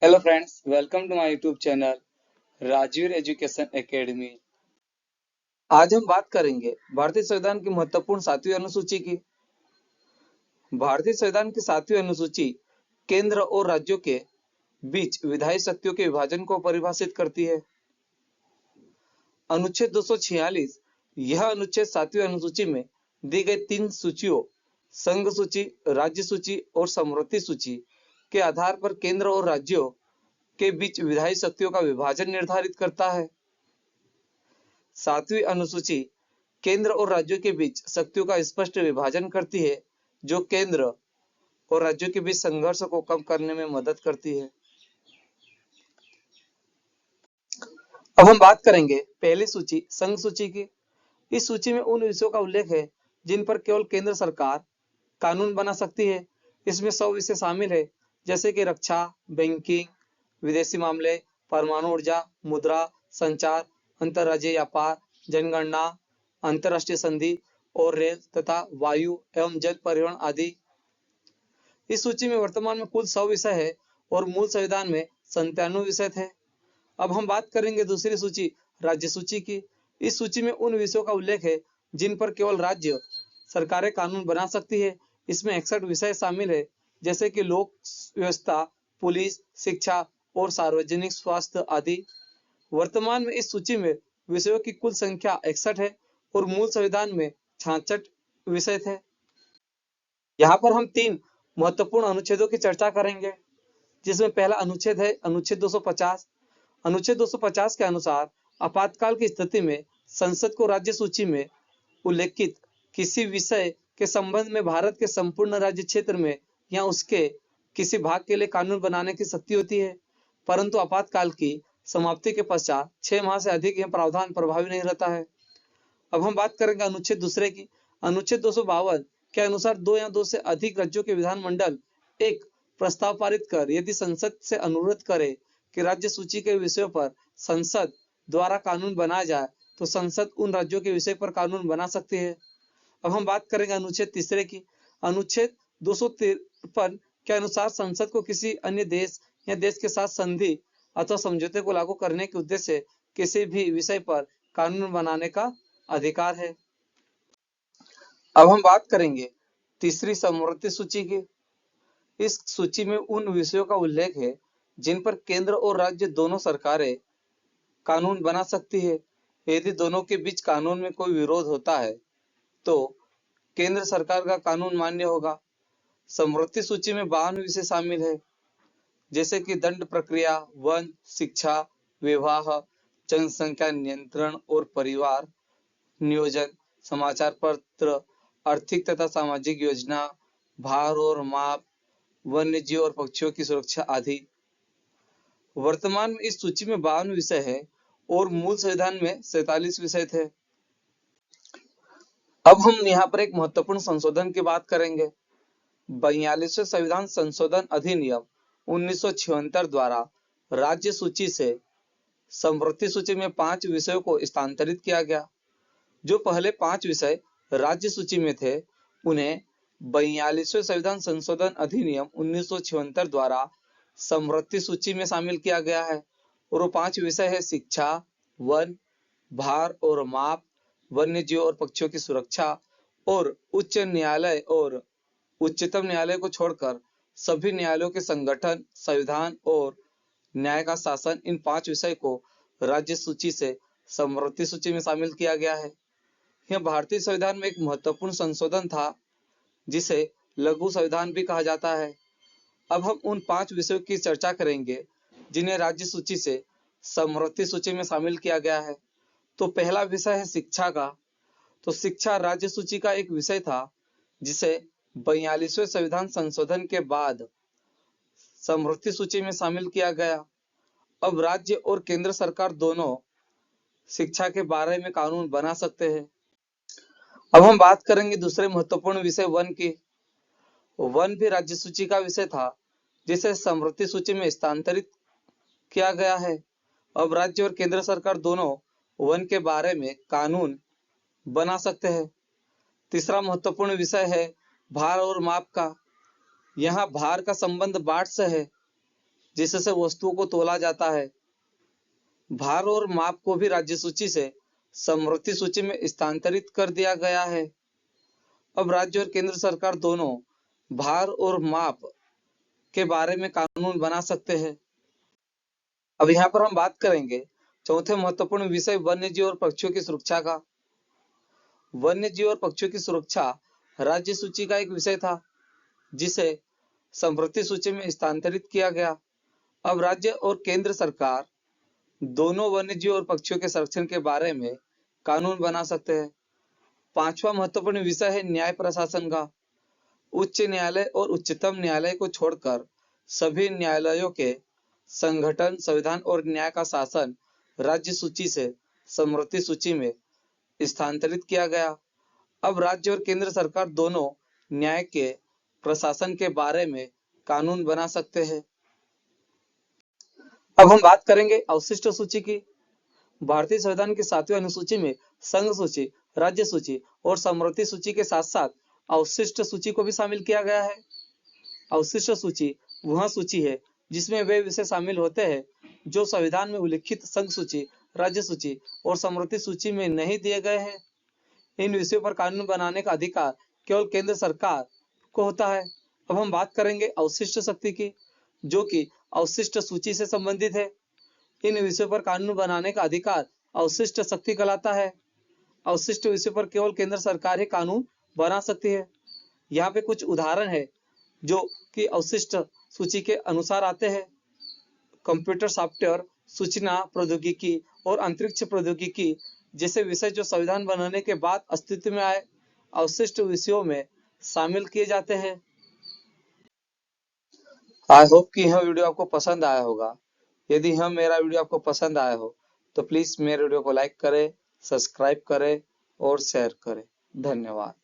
Hello friends, welcome to my YouTube channel Rajveer education academy. आज हम बात करेंगे भारतीय संविधान की महत्वपूर्ण 7वीं अनुसूची की। भारतीय संविधान की 7वीं अनुसूची केंद्र और राज्यों के बीच विधायी शक्तियों के विभाजन को परिभाषित करती है। अनुच्छेद 246 यह अनुच्छेद 7वीं अनुसूची में दी गई 3 सूचियों संघ सूची, राज्य सूची और समवर्ती सूची के आधार पर केंद्र और राज्यों के बीच विधायी शक्तियों का विभाजन निर्धारित करता है। 7वीं अनुसूची केंद्र और राज्यों के बीच शक्तियों का स्पष्ट विभाजन करती है, जो केंद्र और राज्यों के बीच संघर्ष को कम करने में मदद करती है। अब हम बात करेंगे पहली सूची संघ सूची की। इस सूची में उन विषयों का उल्लेख है जिन पर केवल केंद्र सरकार कानून बना सकती है। इसमें 100 विषय शामिल है, जैसे कि रक्षा, बैंकिंग, विदेशी मामले, परमाणु ऊर्जा, मुद्रा, संचार, अंतरराज्यीय व्यापार, जनगणना, अंतरराष्ट्रीय संधि और रेल तथा वायु एवं जल परिवहन आदि। इस सूची में वर्तमान में कुल 100 विषय है और मूल संविधान में 97 विषय थे। अब हम बात करेंगे दूसरी सूची राज्य सूची की। इस सूची में उन विषयों का उल्लेख है जिन पर केवल राज्य सरकारें कानून बना सकती है। इसमें 61 विषय शामिल है, जैसे कि लोक व्यवस्था, पुलिस, शिक्षा और सार्वजनिक स्वास्थ्य आदि। वर्तमान में इस सूची में विषयों की कुल संख्या 61 है और मूल संविधान में 66 विषय थे। यहाँ पर हम 3 महत्वपूर्ण अनुच्छेदों की चर्चा करेंगे, जिसमें पहला अनुच्छेद है अनुच्छेद 250। अनुच्छेद 250 के अनुसार आपातकाल की स्थिति में संसद को राज्य सूची में उल्लेखित किसी विषय के संबंध में भारत के संपूर्ण राज्य क्षेत्र में या उसके किसी भाग के लिए कानून बनाने की शक्ति होती है, परंतु आपातकाल की समाप्ति के पश्चात 6 माह से अधिक यह प्रावधान प्रभावी नहीं रहता है। अब हम बात करेंगे अनुच्छेद दूसरे की। अनुच्छेद 252 के अनुसार 2 या 2 से अधिक राज्यों के विधानमंडल एक प्रस्ताव पारित कर यदि संसद से अनुरोध करे कि राज्य सूची के विषयों पर संसद द्वारा कानून बनाया जाए, तो संसद उन राज्यों के विषय पर कानून बना सकती है। अब हम बात करेंगे अनुच्छेद तीसरे की। अनुच्छेद 253 के अनुसार संसद को किसी अन्य देश या देश के साथ संधि अथवा समझौते को लागू करने के उद्देश्य से किसी भी विषय पर कानून बनाने का अधिकार है। अब हम बात करेंगे तीसरी समवर्ती सूची की। इस सूची में उन विषयों का उल्लेख है जिन पर केंद्र और राज्य दोनों सरकारें कानून बना सकती है। यदि दोनों के बीच कानून में कोई विरोध होता है, तो केंद्र सरकार का कानून मान्य होगा। समवर्ती सूची में 52 विषय शामिल है, जैसे कि दंड प्रक्रिया, वन, शिक्षा, विवाह, जनसंख्या नियंत्रण और परिवार नियोजन, समाचार पत्र, आर्थिक तथा सामाजिक योजना, भार और माप, वन्य जीव और पक्षियों की सुरक्षा आदि। वर्तमान में इस सूची में 52 विषय है और मूल संविधान में 47 विषय थे। अब हम यहाँ पर एक महत्वपूर्ण संशोधन की बात करेंगे। 42वें संविधान संशोधन अधिनियम 1976 द्वारा राज्य सूची से समवर्ती सूची में 5 विषयों को स्थानांतरित किया गया। जो पहले 5 विषय राज्य सूची में थे, उन्हें 42वें संविधान संशोधन अधिनियम 1976 द्वारा समवर्ती सूची में शामिल किया गया है और वो 5 विषय है शिक्षा, वन, भार और माप, वन्य जीव और पक्षियों की सुरक्षा और उच्च न्यायालय और उच्चतम न्यायालय को छोड़कर सभी न्यायालयों के संगठन, संविधान और न्याय का शासन। इन 5 विषय को राज्य सूची से समवर्ती सूची में शामिल किया गया है। यह भारतीय संविधान में एक महत्वपूर्ण संशोधन था, जिसे लघु संविधान भी कहा जाता है। अब हम उन 5 विषयों की चर्चा करेंगे जिन्हें राज्य सूची से समवर्ती सूची में शामिल किया गया है। तो पहला विषय है शिक्षा का। तो शिक्षा राज्य सूची का एक विषय था, जिसे 42वें संविधान संशोधन के बाद समवर्ती सूची में शामिल किया गया। अब राज्य और केंद्र सरकार दोनों शिक्षा के बारे में कानून बना सकते हैं। अब हम बात करेंगे दूसरे महत्वपूर्ण विषय वन की। वन भी राज्य सूची का विषय था, जिसे समवर्ती सूची में स्थानांतरित किया गया है। अब राज्य और केंद्र सरकार दोनों वन के बारे में कानून बना सकते हैं। तीसरा महत्वपूर्ण विषय है भार और माप का। यहाँ भार का संबंध बाढ़ से है। जिससे वस्तुओं को तोला जाता है। भार और माप को भी राज्य सूची से समवर्ती सूची में स्थानांतरित कर दिया गया है। अब राज्य और केंद्र सरकार दोनों भार और माप के बारे में कानून बना सकते हैं। अब यहाँ पर हम बात करेंगे चौथे महत्वपूर्ण विषय वन्य जीव और पक्षियों की सुरक्षा का। वन्य जीव और पक्षियों की सुरक्षा राज्य सूची का एक विषय था, जिसे समवर्ती सूची में स्थानांतरित किया गया। अब राज्य और केंद्र सरकार दोनों वन्य जीव और पक्षियों के संरक्षण के बारे में कानून बना सकते हैं। पांचवा महत्वपूर्ण विषय है न्याय प्रशासन का। उच्च न्यायालय और उच्चतम न्यायालय को छोड़कर सभी न्यायालयों के संगठन, संविधान और न्याय का शासन राज्य सूची से समवर्ती सूची में स्थानांतरित किया गया। अब राज्य और केंद्र सरकार दोनों न्याय के प्रशासन के बारे में कानून बना सकते हैं। अब हम बात करेंगे अवशिष्ट सूची की। भारतीय संविधान की 7वीं अनुसूची में संघ सूची, राज्य सूची और समवर्ती सूची के साथ साथ अवशिष्ट सूची को भी शामिल किया गया है। अवशिष्ट सूची वह सूची है जिसमें वे विषय शामिल होते हैं जो संविधान में उल्लिखित संघ सूची, राज्य सूची और समवर्ती सूची में नहीं दिए गए हैं। इन विषयों पर कानून बनाने का अधिकार केवल केंद्र सरकार को होता है। अब हम बात करेंगे अवशिष्ट शक्ति की, जो कि अवशिष्ट सूची से संबंधित है। इन विषयों पर कानून बनाने का अधिकार अवशिष्ट शक्ति कहलाता है। अवशिष्ट विषयों पर केवल केंद्र सरकार ही कानून बना सकती है। यहाँ पे कुछ उदाहरण है जो कि अवशिष्ट सूची के अनुसार आते हैं। कंप्यूटर सॉफ्टवेयर, सूचना प्रौद्योगिकी और अंतरिक्ष प्रौद्योगिकी जैसे विषय जो संविधान बनाने के बाद अस्तित्व में आए, अवशिष्ट विषयों में शामिल किए जाते हैं। आई होप कि यह वीडियो आपको पसंद आया होगा। यदि मेरा वीडियो आपको पसंद आया हो तो प्लीज मेरे वीडियो को लाइक करें, सब्सक्राइब करें और शेयर करें। धन्यवाद।